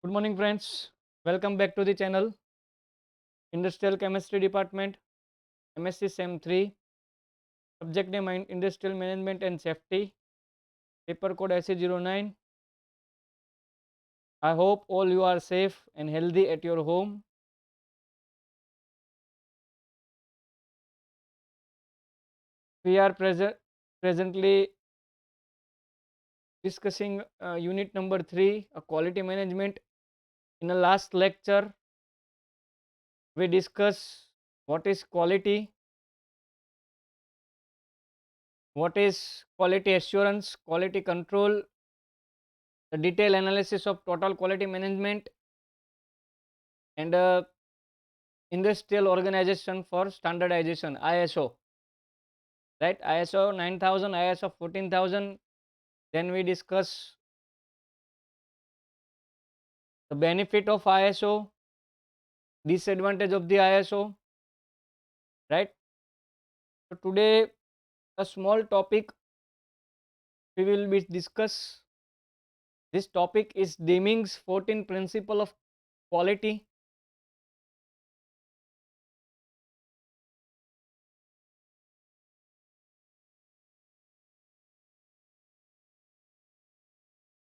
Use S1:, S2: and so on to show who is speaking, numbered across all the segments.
S1: Good morning, friends. Welcome back to the channel. Industrial Chemistry Department, MSc SEM 3. Subject name Industrial Management and Safety. Paper code IC09. I hope all you are safe and healthy at your home. We are presently discussing unit number 3, quality management. In the last lecture, we discussed what is quality, what is quality assurance, quality control, the detailed analysis of total quality management, and Industrial Organization for Standardization, ISO, right? ISO 9000, ISO 14000. Then we discuss the benefit of ISO, disadvantage of the ISO, right? So today a small topic we will be discuss. This topic is Deming's 14 principle of quality.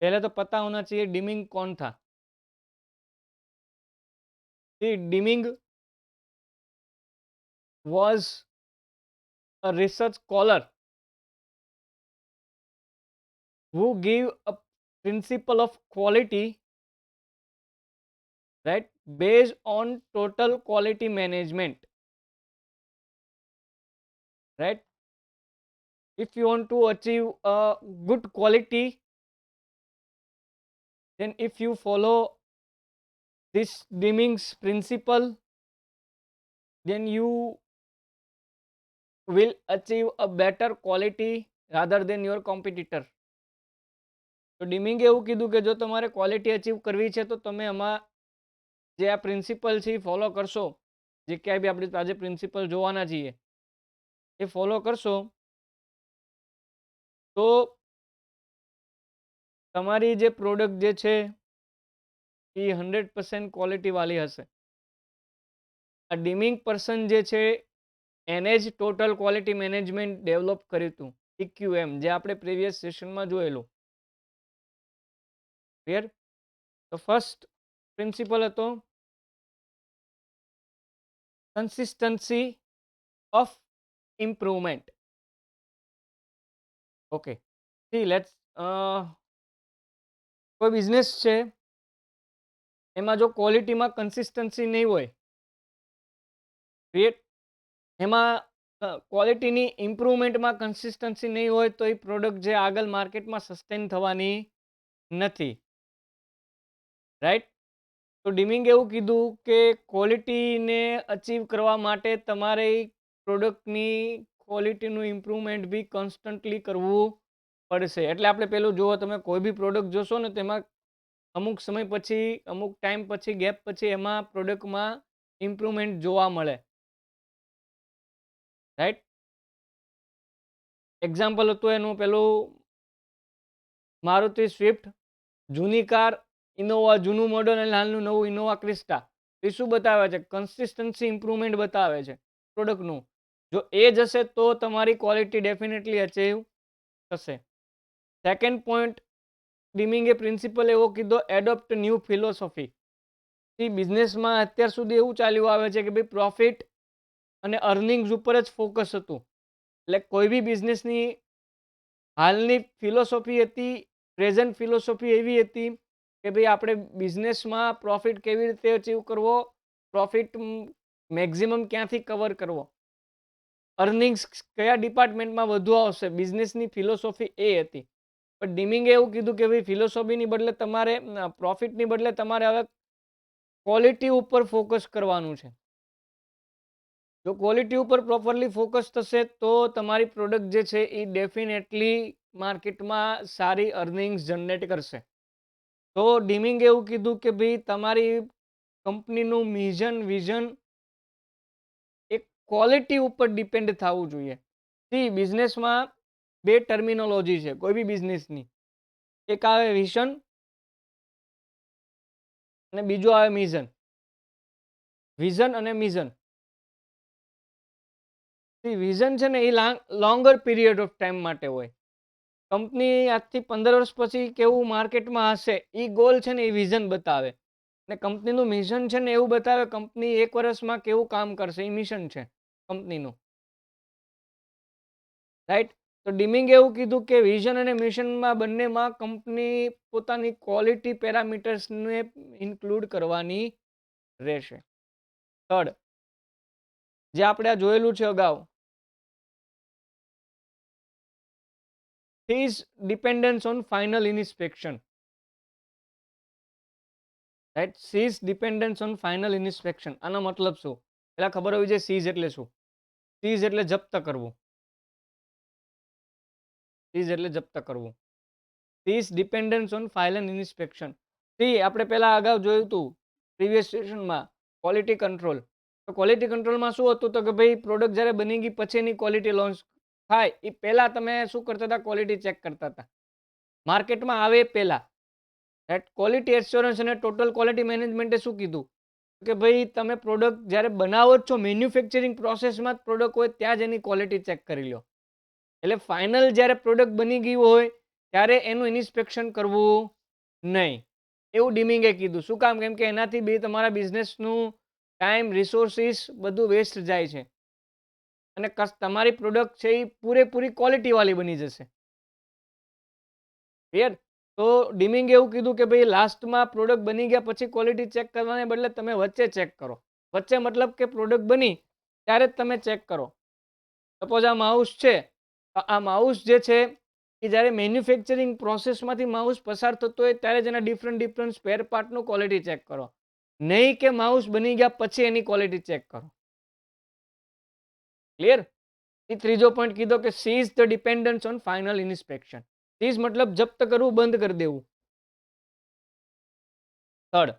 S1: पहले तो पता होना चाहिए dimming कौन था. Dimming was a research scholar who gave a principle of quality, right, based on total quality management, right? If you want to achieve a good quality, then if you follow this Deming's principle, then you will achieve a better quality rather than your competitor. તો ડિમિંગે એવું કીધું કે જો તમારે quality achieve કરવી છે તો તમે આમાં જે આ પ્રિન્સિપલ છે એ ફોલો કરશો, જે ક્યાંય બી આપણે આજે પ્રિન્સિપલ જોવાના છીએ એ ફોલો કરશો તો તમારી જે પ્રોડક્ટ જે છે એ 100% ક્વોલિટીવાળી હશે. આ ડિમિંગ પર્સન જે છે એને જ ટોટલ ક્વોલિટી મેનેજમેન્ટ ડેવલપ કર્યું હતું, TQM, જે આપણે પ્રીવિયસ સેશનમાં જોયેલું. ક્લિયર? તો ફર્સ્ટ પ્રિન્સિપલ હતો consistency of improvement. Okay, C let's કોઈ બિઝનેસ છે એમાં જો ક્વોલિટીમાં કન્સિસ્ટન્સી નહીં હોય, ક્રિએટ એમાં ક્વોલિટીની ઇમ્પ્રુવમેન્ટમાં કન્સિસ્ટન્સી નહીં હોય તો એ પ્રોડક્ટ જે આગળ માર્કેટમાં સસ્ટેન થવાની નથી, રાઈટ? તો ડિમિંગે એવું કીધું કે ક્વોલિટીને અચીવ કરવા માટે તમારે પ્રોડક્ટની ક્વોલિટીનું ઇમ્પ્રુવમેન્ટ બી કોન્સ્ટન્ટલી કરવું પડશે. એટલે આપણે પેલું જુઓ, તમે કોઈ બી પ્રોડક્ટ જોશો ને તેમાં અમુક સમય પછી, અમુક ટાઈમ પછી, ગેપ પછી એમાં પ્રોડક્ટમાં ઇમ્પ્રુવમેન્ટ જોવા મળે, રાઈટ? એક્ઝામ્પલ હતું એનું પેલું મારુતિ સ્વિફ્ટ, જૂની કાર ઇનોવા, જૂનું મોડલ અને હાલનું નવું ઇનોવા ક્રિસ્ટા. એ શું બતાવે છે? કન્સિસ્ટન્સી ઇમ્પ્રુવમેન્ટ બતાવે છે પ્રોડક્ટનું. જો એ જશે તો તમારી ક્વોલિટી ડેફિનેટલી અચીવ થશે. સેકન્ડ પોઈન્ટ ડિમિંગે પ્રિન્સિપલ એવો કીધો, એડોપ્ટ ન્યૂ ફિલોસોફી. એ બિઝનેસમાં અત્યાર સુધી એવું ચાલ્યું આવે છે કે ભાઈ પ્રોફિટ અને અર્નિંગ્સ ઉપર જ ફોકસ હતું. એટલે કોઈ બી બિઝનેસની હાલની ફિલોસોફી હતી, પ્રેઝન્ટ ફિલોસોફી એવી હતી કે ભાઈ આપણે બિઝનેસમાં પ્રોફિટ કેવી રીતે અચીવ કરવો, પ્રોફિટ મેક્સિમમ ક્યાંથી કવર કરવો, અર્નિંગ્સ કયા ડિપાર્ટમેન્ટમાં વધુ આવશે, બિઝનેસની ફિલોસોફી એ હતી. પણ ડિમિંગે એવું કીધું કે ભાઈ ફિલોસોફીની બદલે તમારે પ્રોફિટની બદલે તમારે હવે ક્વોલિટી ઉપર ફોકસ કરવાનું છે. જો ક્વોલિટી ઉપર પ્રોપરલી ફોકસ થશે તો તમારી પ્રોડક્ટ જે છે એ ડેફિનેટલી માર્કેટમાં સારી અર્નિંગ્સ જનરેટ કરશે. તો ડિમિંગે એવું કીધું કે ભાઈ તમારી કંપનીનું મિશન, વિઝન એક ક્વોલિટી ઉપર ડિપેન્ડ થવું જોઈએ. સી બિઝનેસમાં બે ટર્મિનોલોજી છે કોઈ બી બિઝનેસની. એક આવે વિઝન અને બીજું આવે મિઝન. વિઝન અને મિઝન. વિઝન છે ને એ લોંગર પીરિયડ ઓફ ટાઈમ માટે હોય. કંપની આજથી 15 વર્ષ પછી કેવું માર્કેટમાં હશે એ ગોલ છે ને એ વિઝન બતાવે. અને કંપનીનું મિશન છે ને એવું બતાવે કંપની 1 વર્ષમાં કેવું કામ કરશે એ મિશન છે કંપનીનું. રાઈટ. તો ડીમિંગ એવું કીધું કે વિઝન અને મિશનમાં બંનેમાં કંપની પોતાની ક્વોલિટી પેરામીટર્સને ઇન્ક્લુડ કરવાની રહેશે. થર્ડ, જે આપણે આ જોયેલું છે અગાઉ, is dependence on final inspection. Right. Cease dependence on final inspection. આનો મતલબ શું? પેલા ખબર હોવી જોઈએ સીઝ એટલે શું. સીઝ એટલે જપ્ત કરવું. સીઝ એટલે જપ્ત કરવું. Cease dependence on final inspection. સી આપણે પહેલા અગાઉ જોયું હતું પ્રીવિયસ સેશનમાં ક્વોલિટી કંટ્રોલ. તો ક્વોલિટી કંટ્રોલમાં શું હતું તો કે ભાઈ પ્રોડક્ટ જ્યારે બની ગઈ પછી એની ક્વોલિટી લોન્ચ થાય એ પહેલા તમે શું કરતા હતા? ક્વોલિટી ચેક કરતા હતા માર્કેટમાં આવે પહેલા. રાઈટ. ક્વોલિટી એશ્યોરન્સ અને ટોટલ ક્વોલિટી મેનેજમેન્ટે શું કીધું કે ભાઈ તમે પ્રોડક્ટ જ્યારે બનાવો જ છો મેન્યુફેક્ચરિંગ પ્રોસેસમાં જ પ્રોડક્ટ હોય ત્યાં જ એની ક્વોલિટી ચેક કરી લો. એટલે ફાઇનલ જ્યારે પ્રોડક્ટ બની ગયું હોય ત્યારે એનું ઇન્સ્પેક્શન કરવું નહીં, એવું ડીમિંગે કીધું. શું કામ? કેમ કે એનાથી બી તમારા બિઝનેસનું ટાઈમ, રિસોર્સિસ બધું વેસ્ટ જાય છે અને તમારી પ્રોડક્ટ છે એ પૂરેપૂરી ક્વોલિટીવાળી બની જશે. ક્લિયર? તો ડીમિંગ એવું કીધું કે ભાઈ લાસ્ટમાં પ્રોડક્ટ બની ગયા પછી ક્વોલિટી ચેક કરવાને બદલે તમે વચ્ચે ચેક કરો. વચ્ચે મતલબ કે પ્રોડક્ટ બની ત્યારે જ તમે ચેક કરો. સપોઝ આ માઉસ છે, આ માઉસ જે છે એ જ્યારે મેન્યુફેક્ચરિંગ પ્રોસેસમાંથી માઉસ પસાર થતો હોય ત્યારે જ એના ડિફરન્ટ સ્પેર પાર્ટનું ક્વોલિટી ચેક કરો. નહીં કે માઉસ બની ગયા પછી એની ક્વોલિટી ચેક કરો. ક્લિયર? એ ત્રીજો પોઈન્ટ કીધો કે seize the dependence on final inspection. Seize મતલબ જપ્ત કરવું, બંધ કરી દેવું. થર્ડ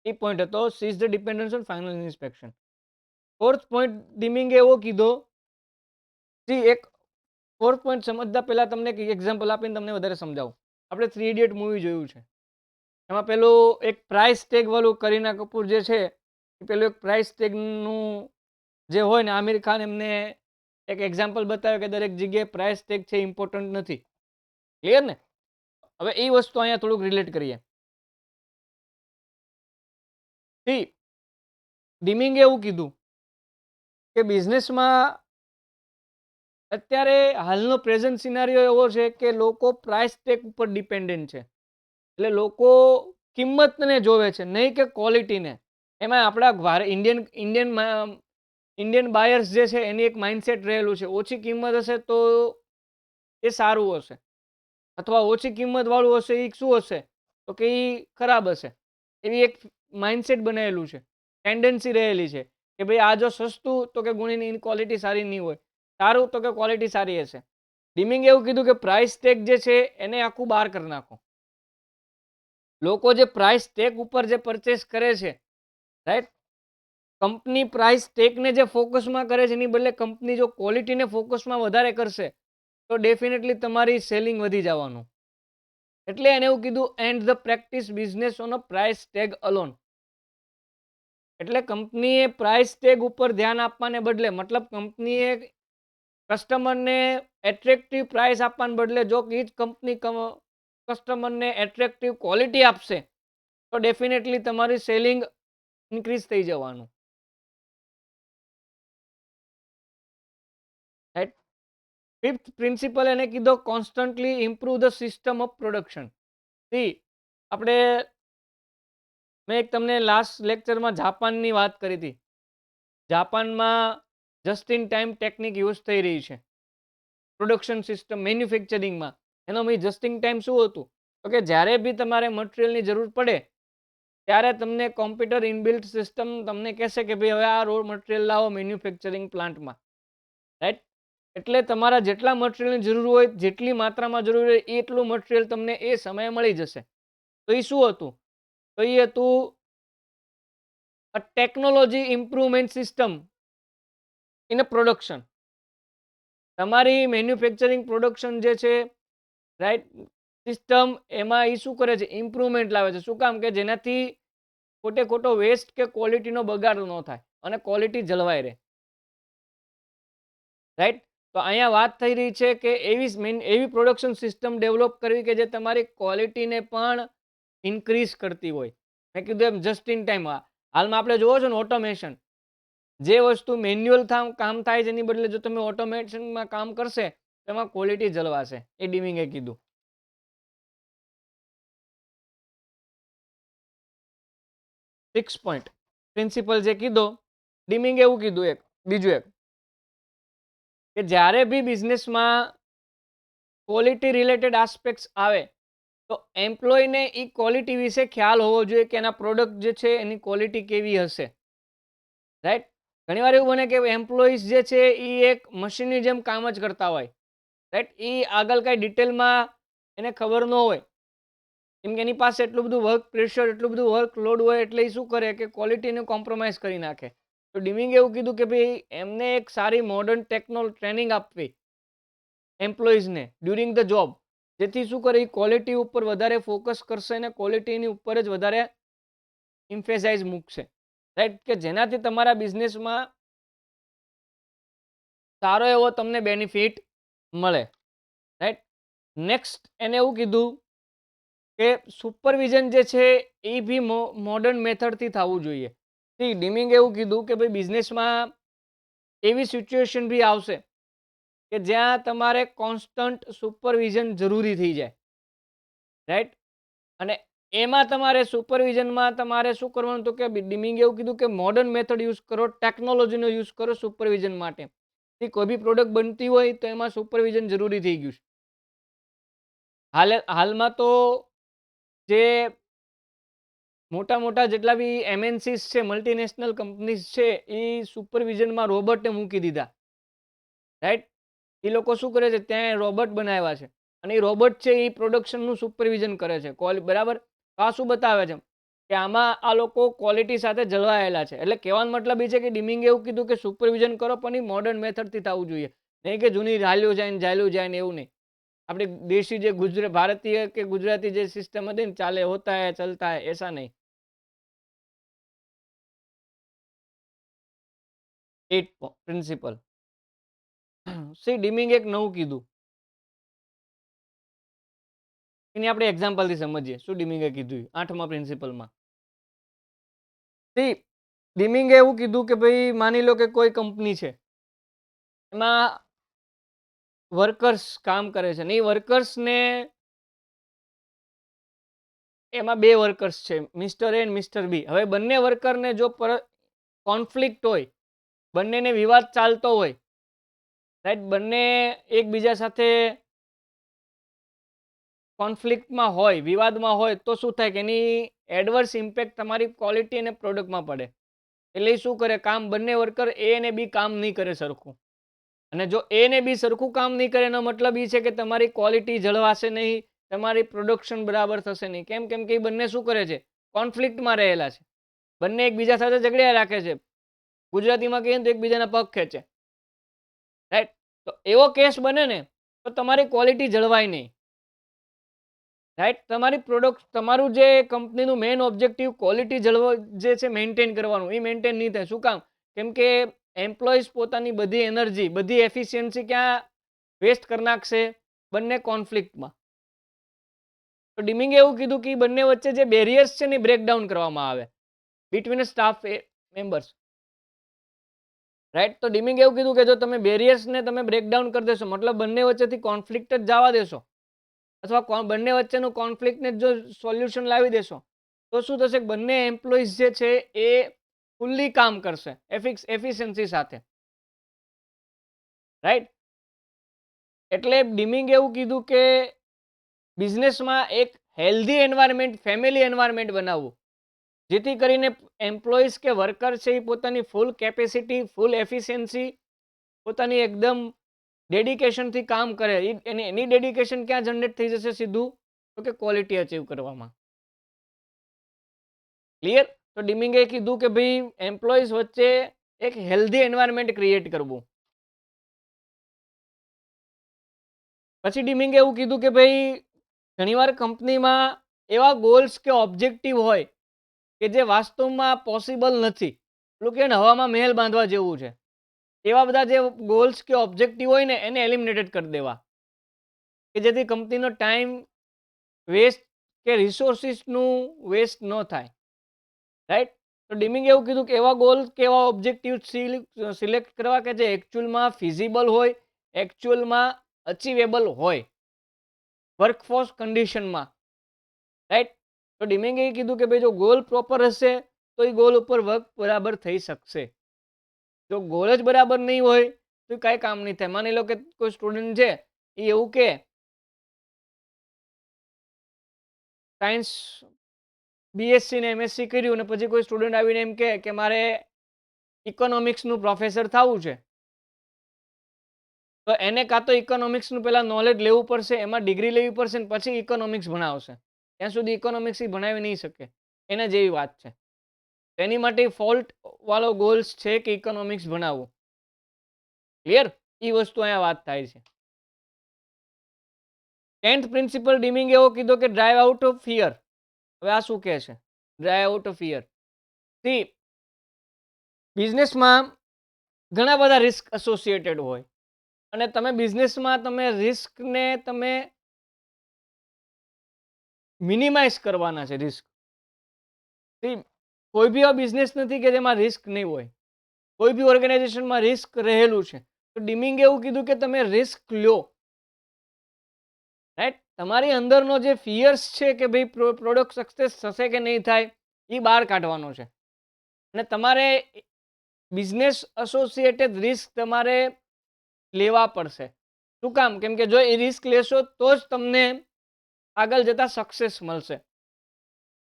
S1: એ પોઈન્ટ હતો seize the dependence on final inspection. Fourth point ડીમિંગે એવો કીધો એક ફોર્થ પોઈન્ટ સમજતા પહેલા તમને એક એક્ઝામ્પલ આપીને તમને વધારે સમજાવું. આપણે 3 ઇડિયટ મૂવી જોયું છે. એમાં પેલું એક પ્રાઇસ ટેગ વાળું કરીના કપૂર જે છે એ પેલું એક પ્રાઇસ ટેગનું જે હોય ને આમિર ખાન એમને એક એક્ઝામ્પલ બતાવ્યો કે દરેક જગ્યાએ પ્રાઇસ ટેગ છે ઇમ્પોર્ટન્ટ નથી. ક્લિયર ને? હવે એ વસ્તુ અહીંયા થોડુંક રિલેટ કરીએ. ડીમિંગે એવું કીધું કે બિઝનેસમાં અત્યારે હાલનો પ્રેઝન્ટ સિનારીઓ એવો છે કે લોકો પ્રાઇસ ટેગ ઉપર ડિપેન્ડન્ટ છે. એટલે લોકો કિંમતને જોવે છે, નહીં કે ક્વોલિટીને. એમાં આપણા ઇન્ડિયન બાયર્સ જે છે એની એક માઇન્ડસેટ રહેલું છે ઓછી કિંમત હશે તો એ સારું હશે, અથવા ઓછી કિંમતવાળું હશે એ શું હશે તો કે એ ખરાબ હશે. એવી એક માઇન્ડસેટ બનાવેલું છે, ટેન્ડન્સી રહેલી છે કે ભાઈ આ જો સસ્તું તો કે ગુણીની ક્વોલિટી સારી નહીં હોય, સારું તો કે ક્વોલિટી સારી હશે. ડીમિંગ એવું કીધું કે પ્રાઇસ ટેગ જે છે એને આખું બહાર કરી નાખો. લોકો જે પ્રાઇસ ટેગ ઉપર જે પરચેસ કરે છે, રાઈટ, કંપની પ્રાઇસ ટેગને જે ફોકસમાં કરે છે એની બદલે કંપની જો ક્વોલિટીને ફોકસમાં વધારે કરશે તો ડેફિનેટલી તમારી સેલિંગ વધી જવાનું. એટલે એને એવું કીધું and the practice business on a price tag alone. એટલે કંપનીએ પ્રાઇસ ટેગ ઉપર ધ્યાન આપવાને બદલે, મતલબ કંપનીએ કસ્ટમરને એટ્રેક્ટિવ પ્રાઇસ આપવાને બદલે જો એ જ કંપની કસ્ટમરને એટ્રેક્ટિવ ક્વોલિટી આપશે તો ડેફિનેટલી તમારી સેલિંગ ઇન્ક્રીઝ થઈ જવાનું. રાઈટ. ફિફ્થ પ્રિન્સિપલ એને કીધો constantly improve the system of production. આપણે મેં એક તમને લાસ્ટ લેક્ચરમાં જાપાનની વાત કરી હતી. જાપાનમાં just in time technique use થઈ રહી છે પ્રોડક્શન સિસ્ટમ મેન્યુફેક્ચરિંગમાં. એનો મીન જસ્ટ ઇન ટાઈમ શું હતું તો કે જ્યારે બી તમારે મટીરિયલની જરૂર પડે ત્યારે તમને કોમ્પ્યુટર ઇનબિલ્ટ સિસ્ટમ તમને કહેશે કે ભાઈ હવે આ રો મટીરિયલ લાવો મેન્યુફેક્ચરિંગ પ્લાન્ટમાં. રાઈટ. એટલે તમારા જેટલા મટીરિયલની જરૂર હોય, જેટલી માત્રામાં જરૂર હોય એટલું મટીરિયલ તમને એ સમયે મળી જશે. તો એ શું હતું તો એ હતું a technology improvement system in a production. તમારી મેન્યુફેક્ચરિંગ પ્રોડક્શન જે છે, રાઈટ, સિસ્ટમ એમાં એ શું કરે છે, ઇમ્પ્રુવમેન્ટ લાવે છે. શું કામ? કે જેનાથી ખોટે ખોટો વેસ્ટ કે ક્વોલિટીનો બગાડ ન થાય અને ક્વોલિટી જળવાઈ રહે. રાઈટ? તો અહીંયા વાત થઈ રહી છે કે એવી પ્રોડક્શન સિસ્ટમ ડેવલપ કરવી કે જે તમારી ક્વોલિટીને પણ ઇન્ક્રીઝ કરતી હોય. મેં કીધું એમ જસ્ટ ઇન ટાઈમ. હાલમાં આપણે જોવો છો ને ઓટોમેશન, જે વસ્તુ મેન્યુઅલ કામ થાય છે એની બદલે જો તમે ઓટોમેશનમાં કામ કરશે તો એમાં ક્વોલિટી જળવાશે. એ ડીમિંગે કીધું. 6 પોઈન્ટ પ્રિન્સિપલ જે કીધો, ડીમિંગે એવું કીધું બીજું એક કે જ્યારે બી બિઝનેસમાં ક્વોલિટી રિલેટેડ આસ્પેક્ટ્સ આવે તો એમ્પ્લોયને એ ક્વોલિટી વિશે ખ્યાલ હોવો જોઈએ કે એના પ્રોડક્ટ જે છે એની ક્વોલિટી કેવી હશે. રાઈટ? ઘણીવાર એવું બને કે એમ્પ્લોઈઝ જે છે એ એક મશીનની જેમ કામ જ કરતા હોય. રાઈટ? એ આગળ કાંઈ ડિટેલમાં એને ખબર ન હોય, કેમ કે એની પાસે એટલું બધું વર્ક પ્રેશર, એટલું બધું વર્કલોડ હોય એટલે એ શું કરે કે ક્વોલિટીને કોમ્પ્રોમાઇઝ કરી નાખે. તો ડીમિંગે એવું કીધું કે ભાઈ એમને એક સારી મોડર્ન ટ્રેનિંગ આપવી એમ્પ્લોઈઝને ડ્યુરિંગ ધ જોબ, જેથી શું કરે એ ક્વોલિટી ઉપર વધારે ફોકસ કરશે અને ક્વોલિટીની ઉપર જ વધારે ઇમ્ફેસાઇઝ મૂકશે. રાઈટ? કે જેનાથી તમારા બિઝનેસમાં સારો એવો તમને બેનિફિટ મળે. રાઈટ? નેક્સ્ટ એને એવું કીધું કે સુપરવિઝન જે છે એ બી મોડર્ન મેથડથી થવું જોઈએ. ડીમિંગ એવું કીધું કે ભાઈ બિઝનેસમાં એવી સિચ્યુએશન બી આવશે કે જ્યાં તમારે કોન્સ્ટન્ટ સુપરવિઝન જરૂરી થઈ જાય. રાઈટ? અને એમાં તમારે સુપરવિઝનમાં તમારે શું કરવાનું, તો કે ડીમિંગ એવું કીધું કે મોડર્ન મેથડ યુઝ કરો, ટેકનોલોજીનો યુઝ કરો સુપરવિઝન માટે. કોઈ બી પ્રોડક્ટ બનતી હોય તો એમાં સુપરવિઝન જરૂરી થઈ ગયું છે. હાલમાં તો જે મોટા મોટા જેટલા બી એમએનસીસ છે, મલ્ટીનેશનલ કંપનીઝ છે, એ સુપરવિઝનમાં રોબોટને મૂકી દીધા. રાઈટ? એ લોકો શું કરે છે, ત્યાં રોબોટ બનાવ્યા છે અને એ રોબોટ છે એ પ્રોડક્શનનું સુપરવિઝન કરે છે. બરાબર? આ શું બતાવે છે કે આમાં આ લોકો ક્વોલિટી સાથે જળવાયેલા છે. એટલે કહેવાનો મતલબ એ છે કે ડીમિંગે એવું કીધું કે સુપરવિઝન કરો પણ એ મોડર્ન મેથડથી થવું જોઈએ, નહીં કે જૂની ચાલ્યું જાય ને એવું નહીં. આપણી દેશી જે ભારતીય કે ગુજરાતી જે સિસ્ટમ હતી ને, ચાલે હોતા હે ચલતા હે, એસા નહીં. 8 પ્રિન્સિપલ. ડીમિંગ એક નવું કીધું, એની આપણે એક્ઝામ્પલથી સમજીએ શું ડીમિંગે કીધું 8મા પ્રિન્સિપલમાં. ડીમિંગે એવું કીધું કે ભાઈ માની લો કે કોઈ કંપની છે, એમાં વર્કર્સ કામ કરે છે ને એ વર્કર્સને એમાં 2 વર્કર્સ છે, મિસ્ટર એ અને મિસ્ટર બી. હવે બંને વર્કરને જો કોન્ફ્લિક્ટ હોય, બંનેને વિવાદ ચાલતો હોય, રાઈટ, બંને એકબીજા સાથે કોન્ફ્લિક્ટમાં હોય, વિવાદમાં હોય, તો શું થાય કે એની એડવર્સ ઇમ્પેક્ટ તમારી ક્વોલિટી અને પ્રોડક્ટમાં પડે. એટલે એ શું કરે, કામ બંને વર્કર એ અને બી કામ નહીં કરે સરખું. અને જો એ ને બી સરખું કામ નહીં કરે એનો મતલબ એ છે કે તમારી ક્વોલિટી જળવાશે નહીં, તમારી પ્રોડક્શન બરાબર થશે નહીં. કેમ? કેમ કે એ બંને શું કરે છે, કોન્ફ્લિક્ટમાં રહેલા છે, બંને એકબીજા સાથે ઝઘડ્યા રાખે છે. ગુજરાતીમાં કહીએ તો એકબીજાના પગ ખેંચે. રાઈટ? તો એવો કેસ બને ને તો તમારી ક્વોલિટી જળવાય નહીં. રાઈટ? તમારી પ્રોડક્ટ, તમારું જે કંપનીનું મેઇન ઓબ્જેક્ટિવ ક્વોલિટી જે છે મેન્ટેન કરવાનું, એ મેન્ટેન નહીં થાય. શું કામ? કેમ કે એમ્પ્લોઈઝ પોતાની બધી એનર્જી, બધી એફિશિયન્સી ક્યાં વેસ્ટ કરી નાખશે? બંને કોન્ફ્લિક્ટમાં. તો ડીમિંગે એવું કીધું કે બંને વચ્ચે જે બેરિયર્સ છે ને બ્રેકડાઉન કરવામાં આવે બિટવીન સ્ટાફ મેમ્બર્સ. રાઈટ? તો ડીમિંગે એવું કીધું કે જો તમે બેરિયર્સને તમે બ્રેકડાઉન કરી દેશો, મતલબ બંને વચ્ચેથી કોન્ફ્લિક્ટ જ જવા દેશો, અથવા બંને વચ્ચેનું કોન્ફ્લિક્ટને જો સોલ્યુશન લાવી દેશો, તો શું થશે? બંને એમ્પ્લોઈઝ જે છે એ ફૂલ્લી કામ કરશે એફિશિયન્સી સાથે. રાઈટ? એટલે ડીમિંગ એવું કીધું કે બિઝનેસમાં એક હેલ્ધી એન્વાયરમેન્ટ, ફેમિલી એન્વાયરમેન્ટ બનાવવું, જેથી કરીને એમ્પ્લોઈઝ કે વર્કર છે એ પોતાની ફૂલ કેપેસિટી, ફૂલ એફિશિયન્સી, પોતાની એકદમ ડેડિકેશનથી કામ કરે. એની ડેડિકેશન ક્યાં જનરેટ થઈ જશે સીધું? તો કે ક્વોલિટી અચીવ કરવામાં. ક્લિયર? તો ડીમિંગે કીધું કે ભાઈ એમ્પ્લોઈઝ વચ્ચે એક હેલ્ધી એન્વાયરમેન્ટ ક્રિએટ કરવું. પછી ડીમિંગે એવું કીધું કે ભાઈ ઘણીવાર કંપનીમાં એવા ગોલ્સ કે ઓબ્જેક્ટિવ હોય કે જે વાસ્તવમાં પોસિબલ નથી, પેલું કે હવામાં મહેલ બાંધવા જેવું છે. એવા બધા જે ગોલ્સ કે ઓબ્જેક્ટિવ હોય ને એને એલિમિનેટેડ કરી દેવા, કે જેથી કંપનીનો ટાઈમ વેસ્ટ કે રિસોર્સિસનું વેસ્ટ ન થાય, રાઈટ. તો ડીમિંગ એવું કીધું કે એવા ગોલ કે એવા ઓબ્જેક્ટિવ સિલેક્ટ કરવા કે જે એકચ્યુઅલમાં ફિઝિબલ હોય, એકચ્યુઅલમાં અચીવેબલ હોય વર્કફોર્સ કન્ડિશનમાં, રાઈટ. તો ડીમિંગે એ કીધું કે ભાઈ જો ગોલ પ્રોપર હશે તો એ ગોલ ઉપર વર્ક બરાબર થઈ શકશે. જો ગોલ જ બરાબર નહીં હોય તો કાંઈ કામ નહીં થાય. માની લો કે કોઈ સ્ટુડન્ટ છે એ એવું કે સાયન્સ બીએસસી ને એમએસસી કર્યું ને પછી કોઈ સ્ટુડન્ટ આવીને એમ કે મારે ઇકોનોમિક્સનું પ્રોફેસર થવું છે, તો એને કાં તો ઇકોનોમિક્સનું પહેલાં નોલેજ લેવું પડશે, એમાં ડિગ્રી લેવી પડશે ને પછી ઇકોનોમિક્સ ભણાવશે. ત્યાં સુધી ઇકોનોમિક્સ એ ભણાવી નહીં શકે. એના જેવી વાત છે. એની માટે ફોલ્ટ વાળો ગોલ્સ છે કે ઇકોનોમિક્સ ભણાવવું. ક્લિયર? એ વસ્તુ અહીંયા વાત થાય છે. 10th પ્રિન્સિપલ ડીમિંગ એવો કીધો કે ડ્રાઈવ આઉટ ઓફ ફિયર. હવે આ શું કહે છે? Drive out of fear. C, બિઝનેસમાં ઘણા બધા રિસ્ક એસોસિએટેડ હોય અને તમે બિઝનેસમાં તમે રિસ્કને તમે મિનિમાઇઝ કરવાના છે. રિસ્ક, કોઈ બી એવો બિઝનેસ નથી કે જેમાં રિસ્ક નહીં હોય. કોઈ બી ઓર્ગેનાઇઝેશનમાં રિસ્ક રહેલું છે. તો ડીમિંગ એવું કીધું કે તમે રિસ્ક લો, રાઈટ. તમારી અંદરનો જે ફિયર્સ છે કે ભાઈ પ્રોડક્ટ સક્સેસ થશે કે નહીં થાય એ બહાર કાઢવાનો છે. અને તમારે બિઝનેસ એસોસિએટેડ રિસ્ક તમારે લેવા પડશે. શું કામ? કેમ કે જો એ રિસ્ક લેશો તો જ તમને આગળ જતા સક્સેસ મળશે,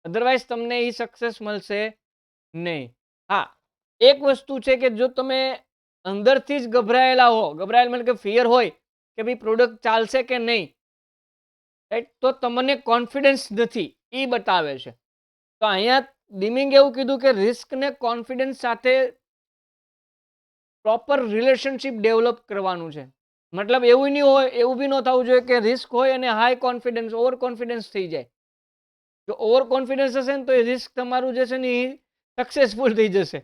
S1: અધરવાઇઝ તમને એ સક્સેસ મળશે નહીં. હા, એક વસ્તુ છે કે જો તમે અંદરથી જ ગભરાયેલા હો, ગભરાયેલા એટલે કે ફિયર હોય કે ભાઈ પ્રોડક્ટ ચાલશે કે નહીં, રાઈટ, તો તમને કોન્ફિડન્સ નથી, એ બતાવે છે. તો અહીંયા ડીમિંગ એવું કીધું કે રિસ્કને કોન્ફિડન્સ સાથે પ્રોપર રિલેશનશિપ ડેવલપ કરવાનું છે. મતલબ એવું નહીં હોય, એવું બી ન થવું જોઈએ કે રિસ્ક હોય અને હાઈ કોન્ફિડન્સ, ઓવર કોન્ફિડન્સ થઈ જાય. જો ઓવર કોન્ફિડન્સ હશે ને તો એ રિસ્ક તમારું જે છે ને એ સક્સેસફુલ થઈ જશે.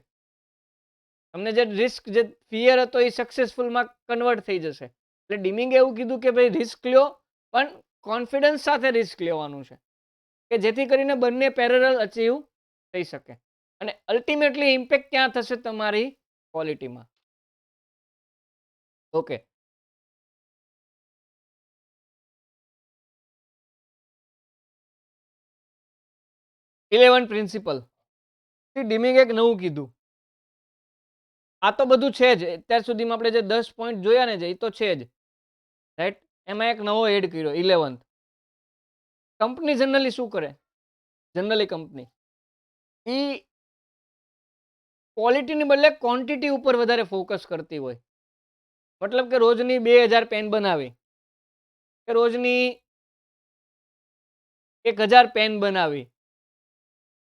S1: તમને જે રિસ્ક, જે ફિયર હતો એ સક્સેસફુલમાં કન્વર્ટ થઈ જશે. એટલે ડીમિંગ એવું કીધું કે ભાઈ રિસ્ક લ્યો, પણ કોન્ફિડન્સ સાથે રિસ્ક લેવાનું છે કે જેથી કરીને બંને પેરેલલ અચીવ થઈ શકે અને અલ્ટિમેટલી ઇમ્પેક્ટ ક્યાં થશે? તમારી ક્વોલિટીમાં. Okay, 11 principal. ડીમિંગ એક નવું કીધું. આ તો બધું છે જ, અત્યાર સુધીમાં આપણે જે 10 પોઈન્ટ જોયા ને, જે એ તો છે જ, રાઈટ. એમાં એક નવો એડ કર્યો, 11th. કંપની જનરલી શું કરે? જનરલી કંપની એ ક્વોલિટીની બદલે ક્વોન્ટિટી ઉપર વધારે ફોકસ કરતી હોય. મતલબ કે રોજની 2000 પેન બનાવી કે રોજની 1000 પેન બનાવી.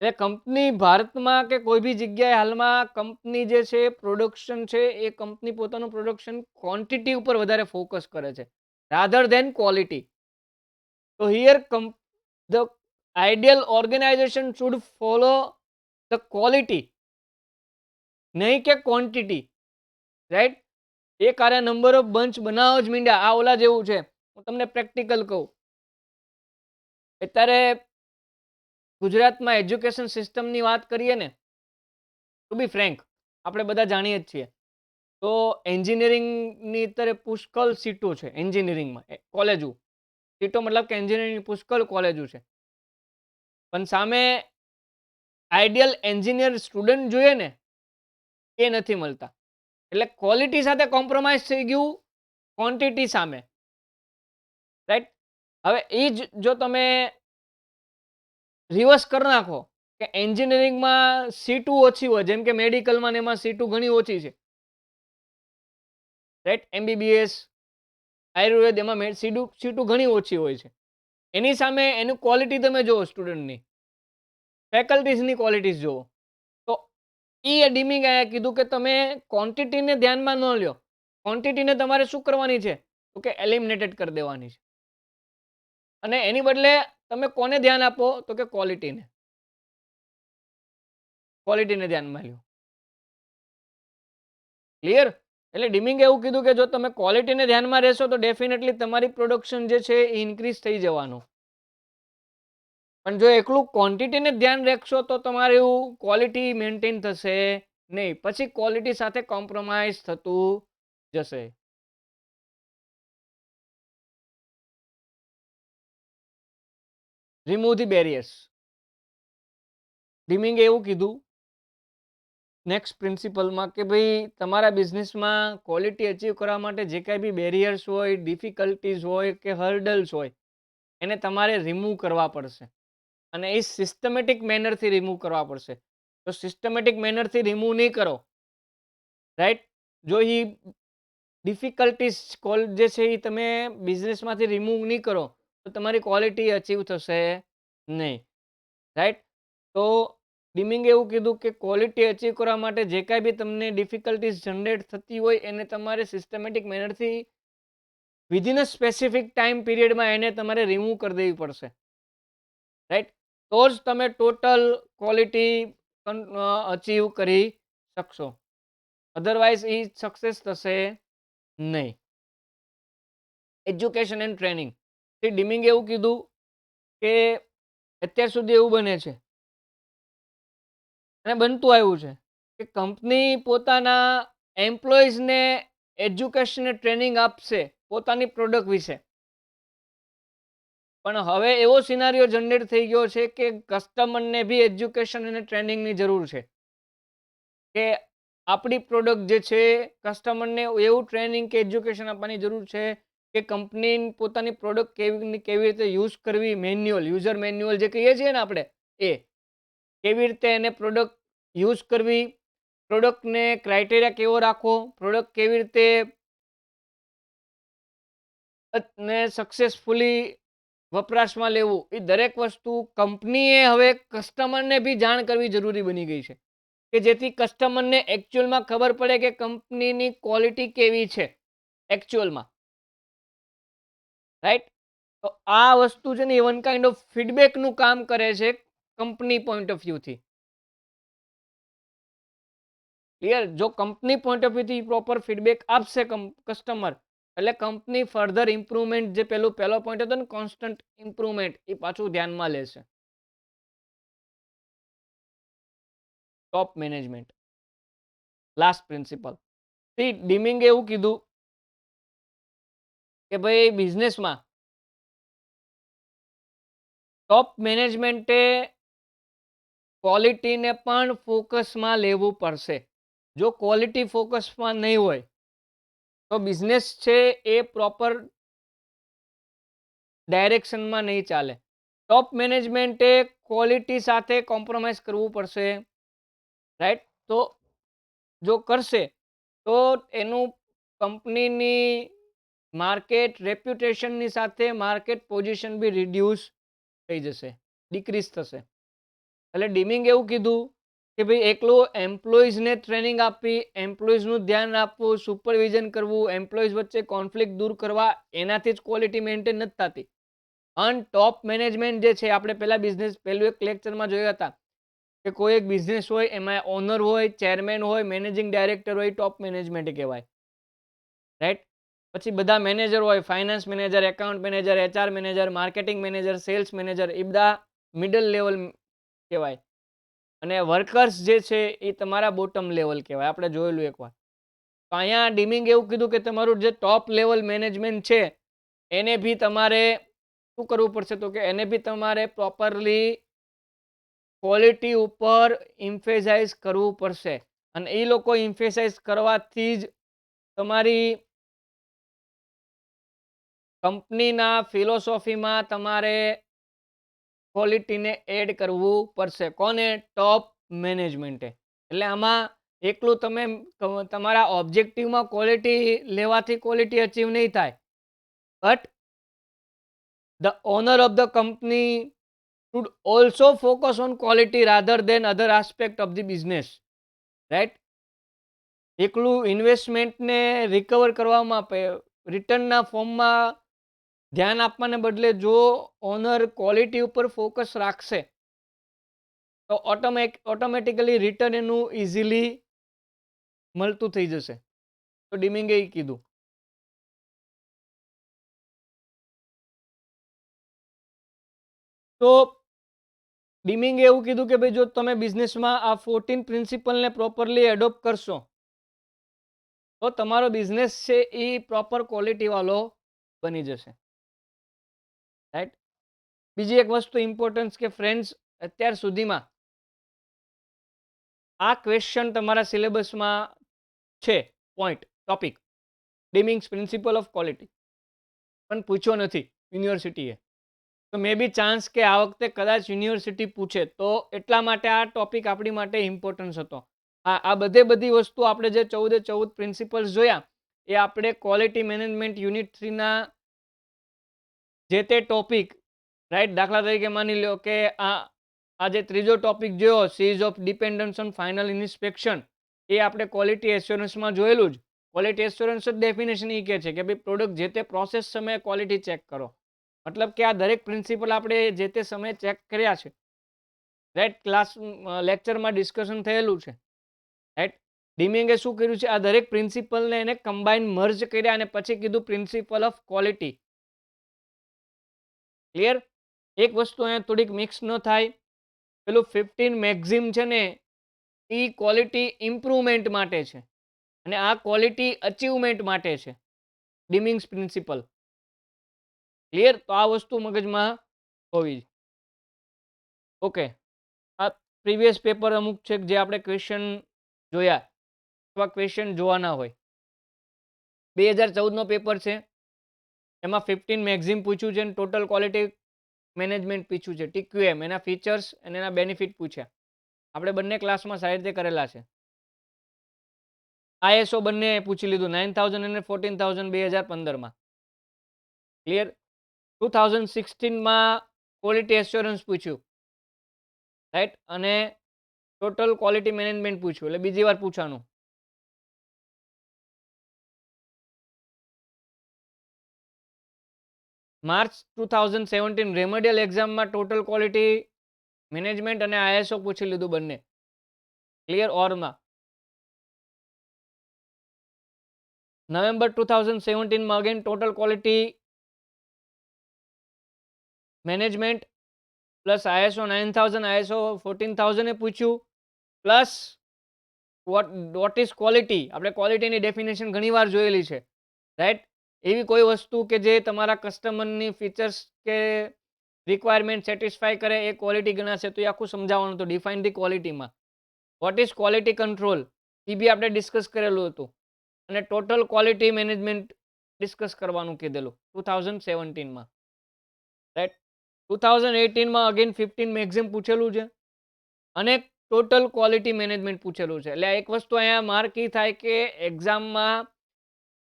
S1: એટલે કંપની ભારતમાં કે કોઈ બી જગ્યાએ હાલમાં કંપની જે છે પ્રોડક્શન છે, એ કંપની પોતાનું પ્રોડક્શન ક્વોન્ટિટી ઉપર વધારે ફોકસ કરે છે રાધર દેન ક્વોલિટી. તો here the ideal organization should follow the quality, નહીં કે ક્વોન્ટિટી, રાઈટ. એ કાર્ય નંબર ઓફ બંચ બનાવો જ મીંડ્યા. આ ઓલા જેવું છે. હું તમને પ્રેક્ટિકલ કહું. અત્યારે ગુજરાતમાં એજ્યુકેશન સિસ્ટમની વાત કરીએ ને, ટુ બી ફ્રેન્ક, આપણે બધા જાણીએ જ છીએ. તો એન્જિનિયરિંગની અત્યારે પુષ્કળ સીટો છે. એન્જિનિયરિંગમાં કોલેજો સીટો, મતલબ કે એન્જિનિયરિંગની પુષ્કળ કોલેજો છે. પણ સામે આઈડિયલ એન્જિનિયર સ્ટુડન્ટ જોઈએ ને, એ નથી મળતા. એટલે ક્વોલિટી સાથે કોમ્પ્રોમાઇઝ થઈ ગયું ક્વોન્ટિટી સામે, રાઈટ. હવે એ જ જો તમે રિવર્સ કરી નાખો કે એન્જિનિયરિંગમાં સીટો ઓછી હોય, જેમ કે મેડિકલમાં ને એમાં સીટો ઘણી ઓછી છે, રાઈટ. એમબીબીએસ, આયુર્વેદ, એમાં સીટો ઘણી ઓછી હોય છે. એની સામે એનું ક્વોલિટી તમે જુઓ, સ્ટુડન્ટની ફેકલ્ટીઝની ક્વોલિટીઝ જુઓ. તો એ ડીમિંગ આયા કીધું કે તમે ક્વોન્ટિટીને ધ્યાનમાં ન લ્યો. ક્વોન્ટિટીને તમારે શું કરવાની છે? તો કે એલિમિનેટેડ કરી દેવાની છે. અને એની બદલે તમે કોને ધ્યાન આપો તો કે ક્વોલિટીને ધ્યાનમાં લ્યો. ક્લિયર? એટલે ડિમિંગ એવું કીધું કે જો તમે ક્વોલિટીને ધ્યાનમાં રહેશો તો ડેફિનેટલી તમારી પ્રોડક્શન જે છે એ ઇન્ક્રીઝ થઈ જવાનું. પણ જો એકલું ક્વોન્ટિટીને ધ્યાન રાખશો તો તમારું ક્વોલિટી મેન્ટેન થશે નહીં. પછી ક્વોલિટી સાથે કોમ્પ્રોમાઇઝ થતું જશે. Remove the barriers. ડિમિંગે એવું કીધું નેક્સ્ટ પ્રિન્સિપલમાં કે ભાઈ તમારા બિઝનેસમાં ક્વોલિટી અચીવ કરવા માટે જે કાંઈ બી બેરિયર્સ હોય, ડિફિકલ્ટીઝ હોય કે હર્ડલ્સ હોય એને તમારે રિમૂવ કરવા પડશે. અને એ સિસ્ટમેટિક મેનરથી રિમૂવ કરવા પડશે. તો સિસ્ટમેટિક મેનરથી રિમૂવ નહીં કરો, રાઈટ, જો એ ડિફિકલ્ટીઝ જે છે એ તમે બિઝનેસમાંથી રિમૂવ નહીં કરો તો તમારી ક્વોલિટી અચીવ થશે નહીં, રાઈટ. તો ડિમિંગે એવું કીધું કે ક્વોલિટી અચીવ કરવા માટે જે કાંઈ બી તમને ડિફિકલ્ટીઝ જનરેટ થતી હોય એને તમારે સિસ્ટમેટિક મેનરથી વિધિન અ સ્પેસિફિક ટાઈમ પીરિયડમાં એને તમારે રિમૂવ કરી દેવી પડશે, રાઈટ. તો જ તમે ટોટલ ક્વોલિટી અચીવ કરી શકશો. અધરવાઇઝ એ સક્સેસ થશે નહીં. Education and training. ડિમિંગે એવું કીધું કે અત્યાર સુધી એવું બને છે અને બનતું આવ્યું છે કે કંપની પોતાના એમ્પ્લોઈઝને એજ્યુકેશન ટ્રેનિંગ આપશે પોતાની પ્રોડક્ટ વિશે, પણ હવે એવો સિનારીઓ જનરેટ થઈ ગયો છે કે કસ્ટમરને બી એજ્યુકેશન અને ટ્રેનિંગની જરૂર છે કે આપણી પ્રોડક્ટ જે છે કસ્ટમરને એવું ટ્રેનિંગ કે એજ્યુકેશન આપવાની જરૂર છે કે કંપની પોતાની પ્રોડક્ટ કેવી રીતે યુઝ કરવી, યુઝર મેન્યુઅલ જે કહીએ છીએ ને આપણે, એ કેવી રીતે એને પ્રોડક્ટ યુઝ કરવી, પ્રોડક્ટને ક્રાઇટેરિયા કેવો રાખવો, પ્રોડક્ટ કેવી રીતે ને સક્સેસફુલી વપરાશમાં લેવું, એ દરેક વસ્તુ કંપનીએ હવે કસ્ટમરને બી જાણ કરવી જરૂરી બની ગઈ છે કે જેથી કસ્ટમરને એકચ્યુઅલમાં ખબર પડે કે કંપનીની ક્વોલિટી કેવી છે એકચ્યુઅલમાં, રાઈટ. તો આ વસ્તુ છે ને વન કાઇન્ડ ઓફ ફીડબેકનું કામ કરે છે કંપની પોઈન્ટ ઓફ વ્યૂથી. ક્લિયર? જો કંપની પોઈન્ટ ઓફ વ્યૂથી પ્રોપર ફીડબેક આપશે કસ્ટમર એટલે કંપની ફર્ધર ઇમ્પ્રુવમેન્ટ, જે પહેલો પોઈન્ટ હતો ને કોન્સ્ટન્ટ ઇમ્પ્રુવમેન્ટ, એ પાછું ધ્યાનમાં લેશે. Top management, last principle. ડિમિંગે એવું કીધું કે ભાઈ બિઝનેસમાં ટોપ મેનેજમેન્ટે ક્વોલિટીને પણ ફોકસમાં લેવું પડશે. જો ક્વોલિટી ફોકસમાં નહીં હોય તો બિઝનેસ છે એ પ્રોપર ડાયરેક્શનમાં નહીં ચાલે. ટોપ મેનેજમેન્ટે ક્વોલિટી સાથે કોમ્પ્રોમાઇઝ કરવું પડશે, રાઈટ. તો જો કરશે તો એનું કંપનીની માર્કેટ રેપ્યુટેશનની સાથે માર્કેટ પોઝિશન બી રિડ્યુસ થઈ જશે, ડિક્રીઝ થશે. એટલે ડિમિંગ એવું કીધું કે ભાઈ એકલું એમ્પ્લોઈઝને ટ્રેનિંગ આપવી, એમ્પ્લોઈઝનું ધ્યાન આપવું, સુપરવિઝન કરવું, એમ્પ્લોઈઝ વચ્ચે કોન્ફ્લિક્ટ દૂર કરવા, એનાથી જ ક્વોલિટી મેન્ટેન નથી થતી. અને ટોપ મેનેજમેન્ટ જે છે, આપણે પહેલું એક લેક્ચરમાં જોયા હતા કે કોઈ એક બિઝનેસ હોય એમાં ઓનર હોય, ચેરમેન હોય, મેનેજિંગ ડાયરેક્ટર હોય, ટોપ મેનેજમેન્ટ કહેવાય, રાઈટ. પછી બધા મેનેજર હોય, finance manager, account manager, HR manager, marketing manager, sales manager, એ બધા મિડલ લેવલ કહેવાય. અને વર્કર્સ જે છે એ તમારા બોટમ લેવલ કહેવાય, આપણે જોયેલું એકવાર. તો અહીંયા ડિમિંગ એવું કીધું કે તમારું જે ટોપ લેવલ મેનેજમેન્ટ છે એને બી તમારે શું કરવું પડશે તો કે એને બી તમારે પ્રોપરલી ક્વોલિટી ઉપર ઇમ્ફેસાઇઝ કરવું પડશે. અને એ લોકો ઇમ્ફેસાઇઝ કરવાથી જ તમારી કંપનીના ફિલોસોફીમાં તમારે ક્વોલિટીને એડ કરવું પડશે. કોને? ટોપ મેનેજમેન્ટે. એટલે આમાં એકલું તમે તમારા ઓબ્જેક્ટિવમાં ક્વોલિટી લેવાથી ક્વોલિટી અચીવ નહીં થાય, but the owner of the company should also focus on quality rather than other aspect of the business, right. એકલું ઇન્વેસ્ટમેન્ટને રિકવર કરવામાં, રિટર્નના ફોર્મમાં ધ્યાન આપવાને બદલે જો ઓનર ક્વોલિટી ઉપર ફોકસ રાખશે તો ઓટોમેટિકલી રિટર્ન એનું ઇઝીલી મળતું થઈ જશે. તો ડિમિંગે કીધું. તો ડિમિંગે એવું કીધું કે ભાઈ જો તમે બિઝનેસમાં આ 14 પ્રિન્સિપલને પ્રોપરલી એડોપ્ટ કરશો તો તમારો બિઝનેસ છે એ પ્રોપર ક્વોલિટી વાળો બની જશે. રાઈટ. બીજી એક વસ્તુ ઇમ્પોર્ટન્સ કે ફ્રેન્ડ્સ, અત્યાર સુધીમાં આ ક્વેશ્ચન તમારા સિલેબસમાં છે, point topic Deming's principle of quality, પણ પૂછ્યો નથી યુનિવર્સિટીએ. તો મે બી ચાન્સ કે આ વખતે કદાચ યુનિવર્સિટી પૂછે, તો એટલા માટે આ ટોપિક આપણી માટે ઇમ્પોર્ટન્સ હતો. આ બધી વસ્તુ આપણે જે 14 પ્રિન્સિપલ્સ જોયા એ આપણે ક્વોલિટી મેનેજમેન્ટ યુનિટ 3ના જે તે ટોપિક, રાઈટ. દાખલા તરીકે માની લો કે આ જે ત્રીજો ટોપિક જોયો seize of dependence on final inspection, એ આપણે ક્વોલિટી એસ્યોરન્સમાં જોયેલું જ. ક્વોલિટી એસ્યોરન્સ જ ડેફિનેશન એ કહે છે કે ભાઈ પ્રોડક્ટ જે તે પ્રોસેસ સમયે ક્વોલિટી ચેક કરો. મતલબ કે આ દરેક પ્રિન્સિપલ આપણે જે તે સમયે ચેક કર્યા છે, રાઈટ. ક્લાસ લેક્ચરમાં ડિસ્કશન થયેલું છે, રાઈટ. ડિમિંગે શું કર્યું છે, આ દરેક પ્રિન્સિપલને એને કમ્બાઈન મર્જ કર્યા અને પછી કીધું પ્રિન્સિપલ ઓફ ક્વોલિટી. ક્લિયર. એક વસ્તુ અહીંયા થોડીક મિક્સ ન થાય, પેલું 15 મેક્ઝિમ છે ને એ ક્વોલિટી ઇમ્પ્રુવમેન્ટ માટે છે અને આ ક્વોલિટી અચીવમેન્ટ માટે છે, ડિમિંગ્સ પ્રિન્સિપલ. ક્લિયર. તો આ વસ્તુ મગજમાં હોવી. ઓકે. આ પ્રીવિયસ પેપર અમુક છે જે આપણે ક્વેશ્ચન જોયા અથવા ક્વેશ્ચન જોવાના હોય. 2014નો પેપર છે, એમાં 15 મેક્ઝિમ પૂછ્યું છે અને ટોટલ ક્વોલિટી મેનેજમેન્ટ પૂછ્યું છે. TQM એના ફીચર્સ અને એના બેનિફિટ પૂછ્યા. આપણે બંને ક્લાસમાં સારી રીતે કરેલા છે. ISO બંને પૂછી લીધું, 9000 અને 14000 2015માં. ક્લિયર. 2016માં ક્વોલિટી એસ્યોરન્સ પૂછ્યું, રાઈટ. અને ટોટલ ક્વોલિટી મેનેજમેન્ટ પૂછ્યું, એટલે બીજી વાર પૂછવાનું. માર્ચ 2017 રેમેડિયલ એક્ઝામમાં ટોટલ ક્વોલિટી મેનેજમેન્ટ અને ISO પૂછી લીધું બંને. ક્લિયર. ઓરમાં નવેમ્બર 2017માં again total quality management plus ISO 9000 ISO 14000 એ પૂછ્યું, પ્લસ વોટ ઇઝ ક્વોલિટી. આપણે ક્વોલિટીની ડેફિનેશન ઘણી વાર જોયેલી છે, રાઈટ. એવી કોઈ વસ્તુ કે જે તમારા કસ્ટમરની ફીચર્સ કે રિક્વાયરમેન્ટ સેટિસ્ફાય કરે એ ક્વોલિટી ગણાશે, તો એ આખું સમજાવવાનું હતું ડિફાઇન ધી ક્વોલિટીમાં. વોટ ઇઝ ક્વોલિટી કંટ્રોલ એ બી આપણે ડિસ્કસ કરેલું હતું અને ટોટલ ક્વોલિટી મેનેજમેન્ટ ડિસ્કસ કરવાનું કીધેલું 2017માં, રાઈટ. 2018માં અગેન 15 મેક્ઝિમ પૂછેલું છે અને ટોટલ ક્વોલિટી મેનેજમેન્ટ પૂછેલું છે. એટલે એક વસ્તુ અહીંયા માર્ક એ થાય કે એક્ઝામમાં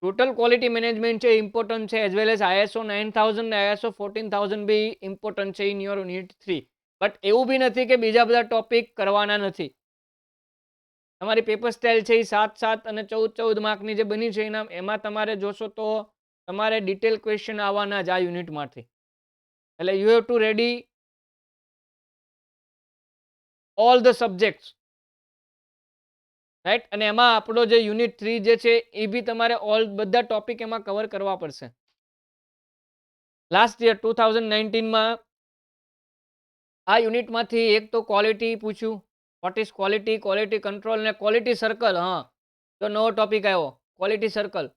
S1: ટોટલ ક્વોલિટી મેનેજમેન્ટ છે ઇમ્પોર્ટન્ટ છે, એઝ વેલ એઝ ISO 9000 ને ISO 14000 બી ઇમ્પોર્ટન્ટ છે ઇન યોર યુનિટ 3. બટ એવું બી નથી કે બીજા બધા ટોપિક કરવાના નથી. તમારી પેપર સ્ટાઇલ છે એ 7 અને 14 માર્કની જે બની છે એમાં તમારે જોશો તો તમારે ડિટેલ ક્વેશ્ચન આવવાના જ આ યુનિટમાંથી. એટલે you have to ready all the subjects, right. અને એમાં આપણો જે યુનિટ 3 જે છે એ બી તમારે બધા ટોપિક એમાં કવર કરવા પડશે. લાસ્ટ યર 2019માં આ યુનિટમાંથી એક તો ક્વોલિટી પૂછ્યું, vote is quality, quality control અને ક્વોલિટી સર્કલ. હા, તો નવો ટોપિક આવ્યો ક્વોલિટી સર્કલ.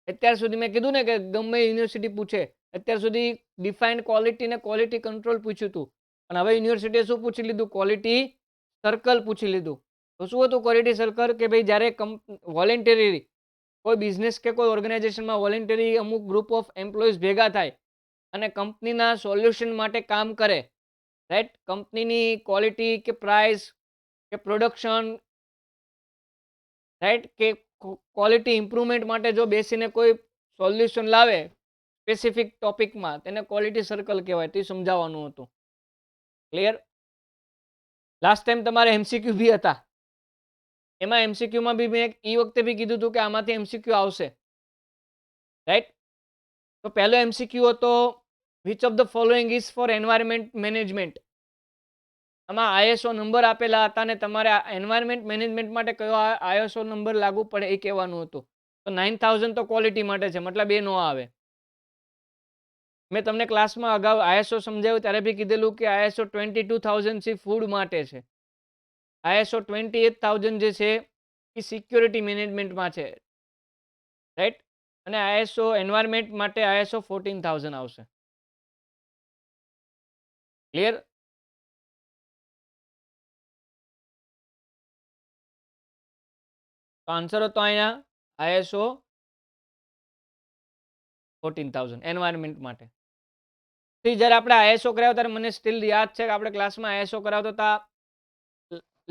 S1: અત્યાર સુધી મેં કીધું ને કે ગમે યુનિવર્સિટી પૂછે, અત્યાર સુધી ડિફાઇન્ડ ક્વોલિટી ને ક્વોલિટી કંટ્રોલ પૂછ્યું હતું, અને હવે યુનિવર્સિટીએ શું પૂછી લીધું, ક્વોલિટી સર્કલ પૂછી લીધું. તો શું હતું ક્વોલિટી સર્કલ, કે ભાઈ જ્યારે વોલેન્ટરી કોઈ બિઝનેસ કે કોઈ ઓર્ગેનાઇઝેશનમાં વોલેન્ટરી અમુક ગ્રુપ ઓફ એમ્પ્લોઈઝ ભેગા થાય અને કંપનીના સોલ્યુશન માટે કામ કરે, રાઈટ. કંપનીની ક્વોલિટી કે પ્રાઇસ કે પ્રોડક્શન, રાઈટ, કે ક્વોલિટી ઇમ્પ્રુવમેન્ટ માટે જો બેસીને કોઈ સોલ્યુશન લાવે સ્પેસિફિક ટોપિકમાં, તેને ક્વોલિટી સર્કલ કહેવાય. તે સમજાવવાનું હતું. ક્લિયર. લાસ્ટ ટાઈમ તમારે MCQ બી હતા. એમાં MCQમાં બી મેં એ વખતે બી કીધું હતું કે આમાંથી MCQ આવશે, રાઈટ. તો પહેલો MCQ હતો which of the following is four environment management. આમાં ISO નંબર આપેલા હતા અને તમારે એન્વાયરમેન્ટ મેનેજમેન્ટ માટે કયો ISO નંબર લાગુ પડે એ કહેવાનું હતું. તો 9000 તો ક્વોલિટી માટે છે, મતલબ એ નો આવે. મેં તમને ક્લાસમાં અગાઉ ISO સમજાવ્યું ત્યારે બી કીધેલું કે ISO 22000 ફૂડ માટે છે. ISO 28000 જે છે એ સિક્યોરિટી મેનેજમેન્ટમાં છે, રાઈટ. અને ISO એન્વાયરમેન્ટ માટે ISO 14000 આવશે. ક્લિયર? તો આન્સર હતો અહીંયા ISO 14000 એન્વાયરમેન્ટ માટે. જ્યારે આપણે ISO કરાવ્યો ત્યારે મને સ્ટીલ યાદ છે કે આપણે ક્લાસમાં ISO કરાવતા હતા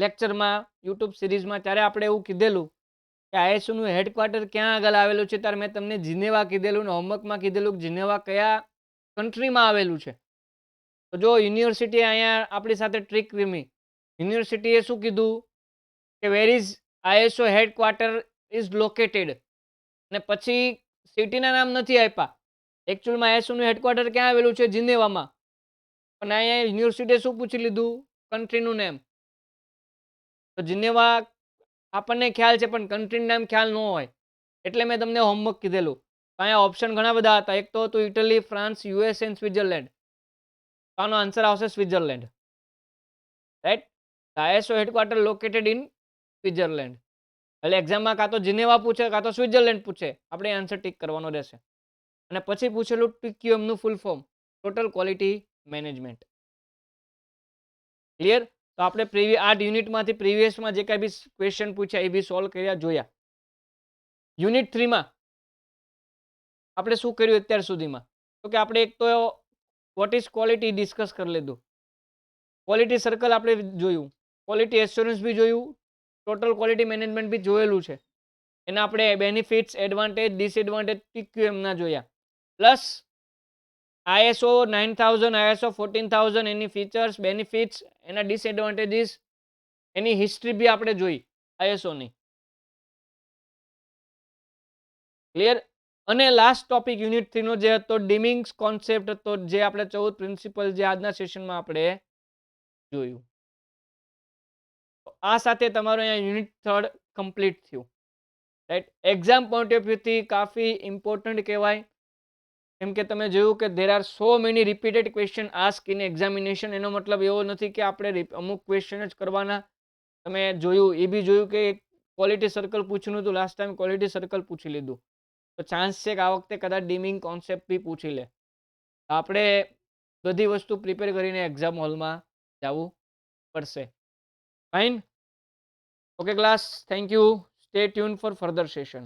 S1: લેક્ચરમાં, યુટ્યુબ સિરીઝમાં, ત્યારે આપણે એવું કીધેલું કે ISO નું હેડક્વાર્ટર ક્યાં આગળ આવેલું છે. ત્યારે મેં તમને જીનેવા કીધેલું ને હોમવર્કમાં કીધેલું કે જીનેવા કયા કન્ટ્રીમાં આવેલું છે. તો જો યુનિવર્સિટી અહીંયા આપણી સાથે ટ્રીક રમી. યુનિવર્સિટીએ શું કીધું કે where is ISO headquarter is located, અને પછી સિટીના નામ નથી આપ્યા. એકચ્યુઅલમાં ISO નું હેડક્વાર્ટર ક્યાં આવેલું છે? જીનેવામાં. પણ અહીંયા યુનિવર્સિટીએ શું પૂછી લીધું? કન્ટ્રીનું નેમ. તો જીનેવા આપણને ખ્યાલ છે પણ કન્ટ્રીનું નામ ખ્યાલ ન હોય, એટલે મેં તમને હોમવર્ક કીધેલું. અહીંયા ઓપ્શન ઘણા બધા હતા. એક તો હતું Italy, France, US and Switzerland. તો આનો આન્સર આવશે Switzerland, right. ISO headquarter located in Switzerland. એટલે એક્ઝામમાં કાં તો જીનેવા પૂછે કાં તો સ્વિટ્ઝરલેન્ડ પૂછે, આપણે આન્સર ટીક કરવાનો રહેશે. અને પછી પૂછેલું TQM નું full form, total quality management. Clear? તો આપણે આ યુનિટમાંથી પ્રીવિયસમાં જે કાંઈ બી ક્વેશ્ચન પૂછ્યા એ બી સોલ્વ કર્યા, જોયા. યુનિટ 3 માં આપણે શું કર્યું અત્યાર સુધીમાં? તો કે આપણે એક તો વોટ ઇઝ ક્વોલિટી ડિસ્કસ કરી લીધું. ક્વોલિટી સર્કલ આપણે જોયું, ક્વોલિટી એશ્યોરન્સ બી જોયું, ટોટલ ક્વોલિટી મેનેજમેન્ટ બી જોયેલું છે. એના આપણે બેનિફિટ્સ, એડવાન્ટેજ, ડિસએડવાન્ટેજ TQM ના જોયા. પ્લસ ISO 9000, ISO 14000, એની ફીચર્સ, બેનિફિટ્સ, એના ડિસએડવાન્ટેજીસ, એની હિસ્ટ્રી બી આપણે જોઈ ISO ની. ક્લિયર? અને લાસ્ટ ટોપિક યુનિટ 3 નો જે હતો ડીમિંગ્સ કોન્સેપ્ટ હતો, જે આપણે 14 પ્રિન્સિપલ જે આજના સેશનમાં આપણે જોયું. આ સાથે તમારું અહીંયા યુનિટ 3 કમ્પ્લીટ થયું, રાઈટ. એક્ઝામ પોઈન્ટ ઓફ વ્યૂથી કાફી ઇમ્પોર્ટન્ટ કહેવાય, કેમ કે તમે જોયું કે there are so many repeated question ask in examination. એનો મતલબ એવો નથી કે આપણે અમુક ક્વેશ્ચન જ કરવાના. તમે જોયું એ બી જોયું કે ક્વોલિટી સર્કલ પૂછ્યું હતું લાસ્ટ ટાઈમ, ક્વોલિટી સર્કલ પૂછી લીધું. તો ચાન્સ છે કે આ વખતે કદાચ ડીમિંગ કોન્સેપ્ટ બી પૂછી લે. આપણે બધી વસ્તુ પ્રિપેર કરીને એક્ઝામ હોલમાં જવું પડશે. Fine? Okay class, thank you. Stay tune four further session.